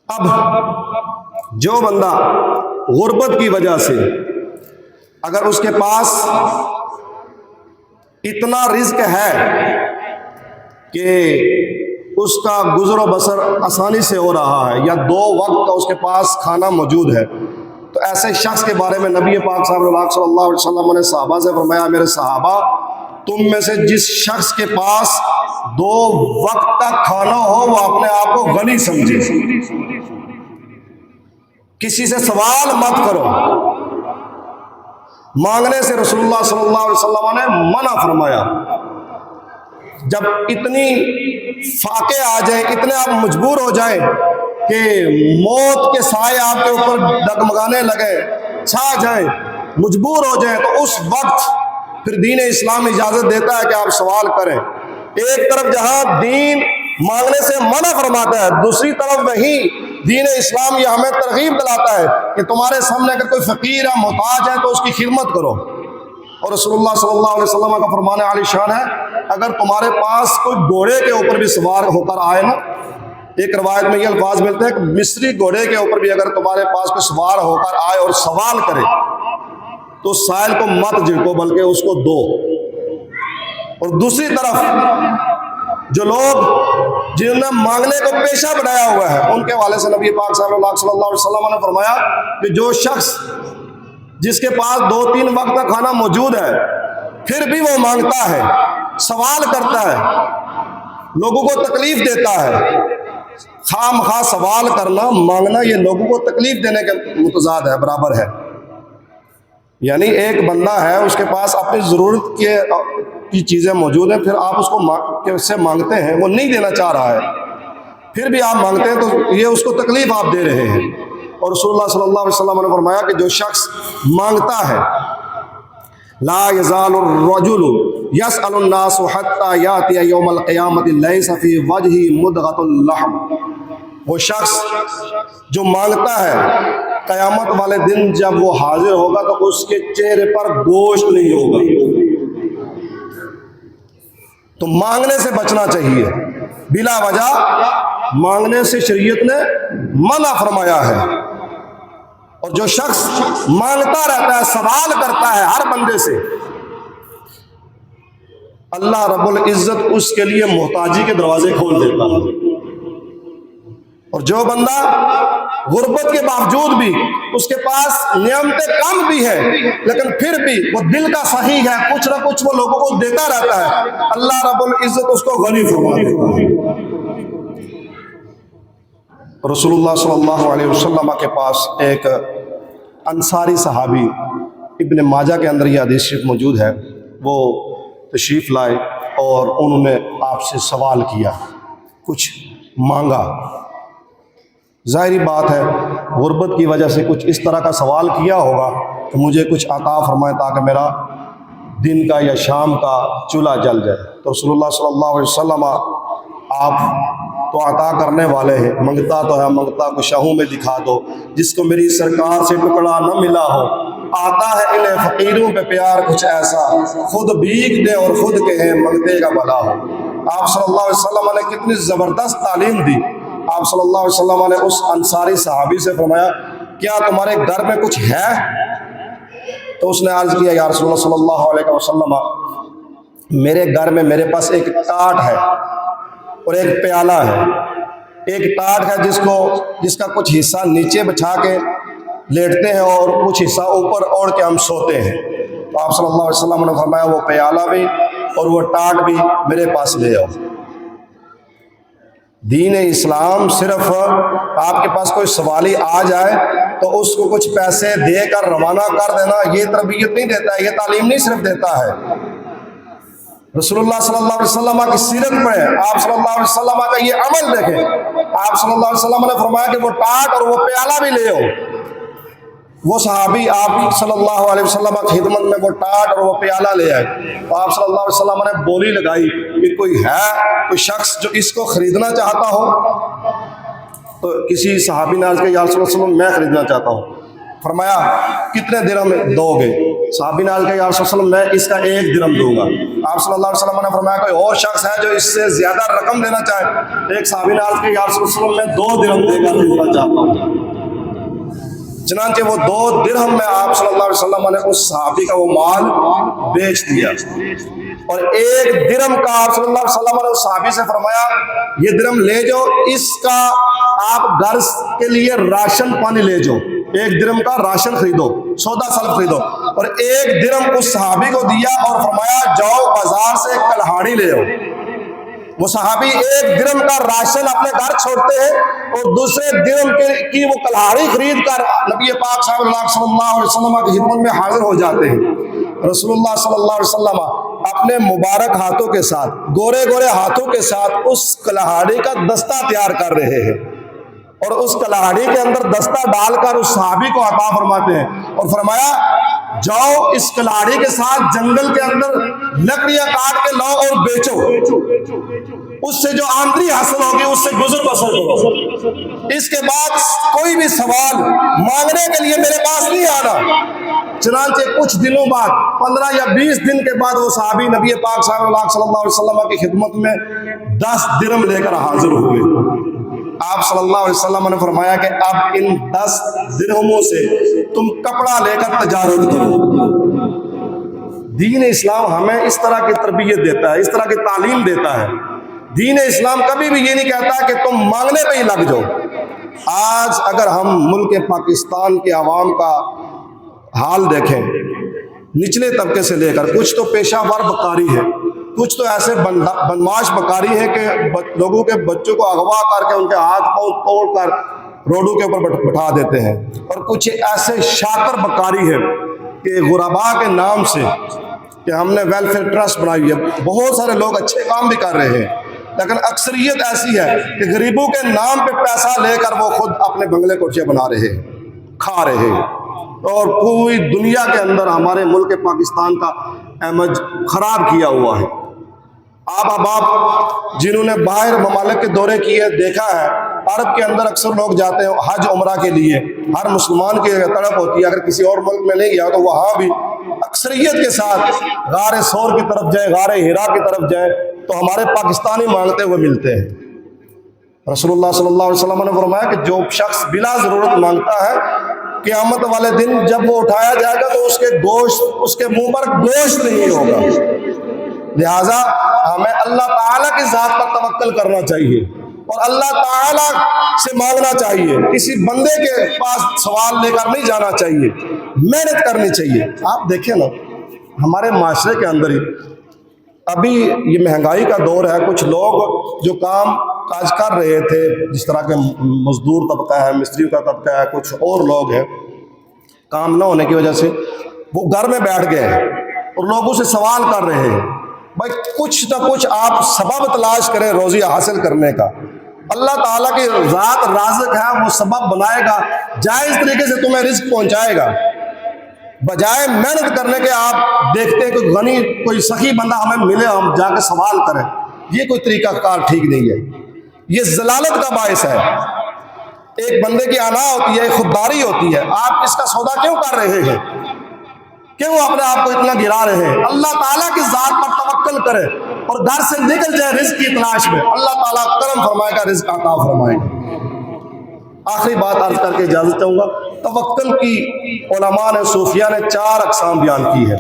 اب جو بندہ غربت کی وجہ سے اگر اس کے پاس اتنا رزق ہے کہ اس کا گزر و بسر آسانی سے ہو رہا ہے یا 2 وقت کا اس کے پاس کھانا موجود ہے، تو ایسے شخص کے بارے میں نبی پاک صلی اللہ علیہ وسلم نے صحابہ سے فرمایا، میرے صحابہ تم میں سے جس شخص کے پاس 2 وقت کا کھانا ہو وہ اپنے آپ کو غنی سمجھے، کسی سے سوال مت کرو۔ مانگنے سے رسول اللہ صلی اللہ علیہ وسلم نے منع فرمایا۔ جب اتنی فاقے آ جائیں، اتنے آپ مجبور ہو جائیں کہ موت کے سائے آپ کے اوپر ڈگمگانے لگے، چھا جائیں، مجبور ہو جائیں، تو اس وقت پھر دین اسلام اجازت دیتا ہے کہ آپ سوال کریں۔ ایک طرف جہاں دین مانگنے سے منع فرماتا ہے، دوسری طرف وہی دین اسلام یہ ہمیں ترغیب دلاتا ہے کہ تمہارے سامنے اگر کوئی فقیر ہے، محتاج ہے، تو اس کی خدمت کرو۔ اور رسول اللہ صلی اللہ علیہ وسلم کا فرمان عالی شان ہے، اگر تمہارے پاس کوئی گھوڑے کے اوپر بھی سوار ہو کر آئے نا، ایک روایت میں یہ الفاظ ملتے ہیں کہ مصری گھوڑے کے اوپر بھی اگر تمہارے پاس کوئی سوار ہو کر آئے اور سوال کرے تو سائل کو مت جھڑکو بلکہ اس کو دو۔ اور دوسری طرف جو لوگ جنہوں نے مانگنے کو پیشہ بنایا ہوا ہے، ان کے حوالے سے نبی پاک صلی اللہ علیہ وسلم نے فرمایا کہ جو شخص جس کے پاس 2-3 وقت کا کھانا موجود ہے پھر بھی وہ مانگتا ہے، سوال کرتا ہے، لوگوں کو تکلیف دیتا ہے۔ خام خواہ سوال کرنا، مانگنا، یہ لوگوں کو تکلیف دینے کے متضاد ہے، برابر ہے۔ یعنی ایک بندہ ہے، اس کے پاس اپنی ضرورت کی چیزیں موجود ہیں، پھر آپ اس سے مانگتے ہیں، وہ نہیں دینا چاہ رہا ہے، پھر بھی آپ مانگتے ہیں، تو یہ اس کو تکلیف آپ دے رہے ہیں۔ اور رسول اللہ صلی اللہ علیہ وسلم نے فرمایا کہ جو شخص مانگتا ہے، لا یزال الرجل یسأل الناس حتی یاتی یوم القیامت لیس فی وجہہ مدغۃ اللحم، وہ شخص جو مانگتا ہے قیامت والے دن جب وہ حاضر ہوگا تو اس کے چہرے پر گوشت نہیں ہوگا۔ تو مانگنے سے بچنا چاہیے، بلا وجہ مانگنے سے شریعت نے منع فرمایا ہے۔ اور جو شخص مانگتا رہتا ہے، سوال کرتا ہے ہر بندے سے، اللہ رب العزت اس کے لیے محتاجی کے دروازے کھول دیتا ہے۔ اور جو بندہ غربت کے باوجود بھی اس کے پاس نعمتیں کم بھی ہے لیکن پھر بھی وہ دل کا صحیح ہے، کچھ نہ کچھ وہ لوگوں کو دیتا رہتا ہے، اللہ رب العزت اس کو غنی فرما دیتا ہے۔ رسول اللہ صلی اللہ علیہ وسلم کے پاس ایک انصاری صحابی، ابن ماجہ کے اندر یہ حدیث شریف موجود ہے، وہ تشریف لائے اور انہوں نے آپ سے سوال کیا، کچھ مانگا۔ ظاہری بات ہے غربت کی وجہ سے کچھ اس طرح کا سوال کیا ہوگا کہ مجھے کچھ عطا فرمائے تاکہ میرا دن کا یا شام کا چولہا جل جائے۔ تو رسول اللہ صلی اللہ علیہ وسلم، آپ تو عطا کرنے والے ہیں، منگتا تو ہے، منگتا کو شاہوں میں دکھا دو، جس کو میری سرکار سے ٹکڑا نہ ملا ہو، آتا ہے انہیں فقیروں پہ پیار کچھ ایسا، خود بھیک دے اور خود کہیں منگتے کا بھلا ہو۔ آپ صلی اللہ علیہ وسلم نے کتنی زبردست تعلیم دی۔ آپ صلی اللہ علیہ وسلم نے اس انصاری صحابی سے فرمایا، کیا تمہارے گھر میں کچھ ہے؟ تو اس نے عرض کیا، یا رسول اللہ صلی اللہ علیہ وسلم، میرے گھر میں میرے پاس ایک ٹاٹ ہے اور ایک پیالہ ہے۔ ایک ٹاٹ ہے جس کا کچھ حصہ نیچے بچھا کے لیٹتے ہیں اور کچھ حصہ اوپر اوڑھ کے ہم سوتے ہیں۔ تو آپ صلی اللہ علیہ وسلم نے فرمایا، وہ پیالہ بھی اور وہ ٹاٹ بھی میرے پاس لے آؤ۔ دین اسلام صرف آپ کے پاس کوئی سوالی آ جائے تو اس کو کچھ پیسے دے کر روانہ کر دینا، یہ تربیت نہیں دیتا ہے، یہ تعلیم نہیں صرف دیتا ہے۔ رسول اللہ صلی اللہ علیہ وسلم کی سیرت میں آپ صلی اللہ علیہ وسلم کا یہ عمل دیکھیں۔ آپ صلی اللہ علیہ وسلم نے فرمایا کہ وہ ٹاٹ اور وہ پیالہ بھی لے آؤ۔ وہ صحابی آپ صلی اللہ علیہ وسلم کی خدمت میں وہ ٹاٹ اور وہ پیالہ لے آئے، تو آپ صلی اللہ علیہ وسلم نے بولی لگائی کہ کوئی ہے کوئی شخص جو اس کو خریدنا چاہتا ہو؟ تو کسی صحابی نے عرض کیا، یا رسول اللہ صلی اللہ علیہ وسلم میں خریدنا چاہتا ہوں۔ فرمایا کتنے درہم دو گے؟ صحابی نے عرض کیا، یا رسول اللہ صلی اللہ علیہ وسلم میں اس کا 1 درہم دوں گا۔ آپ صلی اللہ علیہ وسلم نے فرمایا کوئی اور شخص ہے جو اس سے زیادہ رقم دینا چاہے؟ ایک صحابی نے عرض کی یا رسول اللہ میں 2 درہم دے کر خریدنا چاہتا ہوں۔ چنانچہ وہ 2 درہم میں آپ صلی اللہ علیہ وسلم نے اس صحابی کا وہ مال بیچ دیا، اور 1 درہم کا آپ صلی اللہ علیہ وسلم نے اس صحابی سے فرمایا یہ درہم لے جاؤ، اس کا آپ گھر کے لیے راشن پانی لے جاؤ، 1 درہم کا راشن خریدو، سودا سلف خریدو، اور 1 درہم اس صحابی کو دیا اور فرمایا جاؤ بازار سے کلہاڑی لے آؤ۔ وہ صحابی 1 درہم کا راشن اپنے گھر چھوڑتے ہیں اور دوسرے درہم کی وہ کلہاڑی خرید کر نبی پاک صلی اللہ علیہ وسلم کی خدمت میں حاضر ہو جاتے ہیں۔ رسول اللہ صلی اللہ علیہ وسلم اپنے مبارک ہاتھوں کے ساتھ، گورے گورے ہاتھوں کے ساتھ اس کلہاڑی کا دستہ تیار کر رہے ہیں، اور اس کلہاڑی کے اندر دستہ ڈال کر اس صحابی کو عطا فرماتے ہیں اور فرمایا جاؤ اس کلہاڑی کے ساتھ جنگل کے اندر لکڑیاں کاٹ کے لاؤ اور بیچو، اس سے جو آمدنی حاصل ہوگی اس سے گزر بسر کرو، اس کے بعد کوئی بھی سوال مانگنے کے لیے میرے پاس نہیں آنا۔ چنانچہ کچھ دنوں بعد 15 یا 20 دن کے بعد وہ صحابی نبی پاک صلی اللہ علیہ وسلم کی خدمت میں 10 درہم لے کر حاضر ہوئے۔ آپ صلی اللہ علیہ وسلم نے فرمایا کہ اب ان 10 درہموں سے تم کپڑا لے کر تجارت کرو۔ دین اسلام ہمیں اس طرح کی تربیت دیتا ہے، اس طرح کی تعلیم دیتا ہے۔ دین اسلام کبھی بھی یہ نہیں کہتا کہ تم مانگنے پہ ہی لگ جاؤ۔ آج اگر ہم ملک پاکستان کے عوام کا حال دیکھیں، نچلے طبقے سے لے کر کچھ تو پیشہ ور بکاری ہے، کچھ تو ایسے بدمعاش بکاری ہے کہ لوگوں کے بچوں کو اغوا کر کے ان کے ہاتھ پاؤں توڑ کر روڈوں کے اوپر بٹھا دیتے ہیں، اور کچھ ایسے شاکر بکاری ہے کہ غربا کے نام سے کہ ہم نے ویلفیئر ٹرسٹ بنائی ہے، بہت سارے لوگ اچھے کام بھی کر رہے ہیں، لیکن اکثریت ایسی ہے کہ غریبوں کے نام پہ پیسہ لے کر وہ خود اپنے بنگلے کوٹھیاں بنا رہے ہیں، کھا رہے ہیں، اور پوری دنیا کے اندر ہمارے ملک پاکستان کا امیج خراب کیا ہوا ہے۔ آپ احباب جنہوں نے باہر ممالک کے دورے کیے دیکھا ہے، عرب کے اندر اکثر لوگ جاتے ہیں حج عمرہ کے لیے، ہر مسلمان کی تڑپ ہوتی ہے اگر کسی اور ملک میں نہیں گیا تو وہاں بھی اکثریت کے ساتھ غار ثور کی طرف جائے، غار ہرا کی طرف جائے تو ہمارے پاکستانی مانگتے ہوئے ملتے ہیں۔ رسول اللہ صلی اللہ علیہ وسلم نے فرمایا کہ جو شخص بلا ضرورت مانگتا ہے، قیامت والے دن جب وہ اٹھایا جائے گا تو اس کے منہ پر گوشت نہیں ہوگا۔ لہٰذا ہمیں اللہ تعالیٰ کی ذات پر توکل کرنا چاہیے اور اللہ تعالیٰ سے مانگنا چاہیے، کسی بندے کے پاس سوال لے کر نہیں جانا چاہیے، محنت کرنی چاہیے۔ آپ دیکھیں نا ہمارے معاشرے کے اندر ہی ابھی یہ مہنگائی کا دور ہے، کچھ لوگ جو کام کاج کر رہے تھے، جس طرح کے مزدور طبقہ ہے، مستریوں کا طبقہ ہے، کچھ اور لوگ ہیں، کام نہ ہونے کی وجہ سے وہ گھر میں بیٹھ گئے ہیں اور لوگوں سے سوال کر رہے ہیں۔ بھائی کچھ نہ کچھ آپ سبب تلاش کریں روزی حاصل کرنے کا، اللہ تعالیٰ کی ذات رازق ہے، وہ سبب بنائے گا، جائز طریقے سے تمہیں رزق پہنچائے گا۔ بجائے محنت کرنے کے آپ دیکھتے ہیں کہ غنی کوئی سخی بندہ ہمیں ملے ہم جا کے سوال کریں، یہ کوئی طریقہ کار ٹھیک نہیں ہے، یہ ذلالت کا باعث ہے۔ ایک بندے کی انا ہوتی ہے، خودداری ہوتی ہے، آپ اس کا سودا کیوں کر رہے ہیں؟ کیوں اپنے آپ کو اتنا گرا رہے ہیں؟ اللہ تعالیٰ کی ذات پر توکل کرے اور گھر سے نکل جائے رزق کی تلاش میں، اللہ تعالیٰ کرم فرمائے گا، رزق عطا فرمائے گا۔ آخری بات عرض کر کے اجازت چاہوں گا، توکل کی علماء نے، صوفیاء نے 4 اقسام بیان کی ہے۔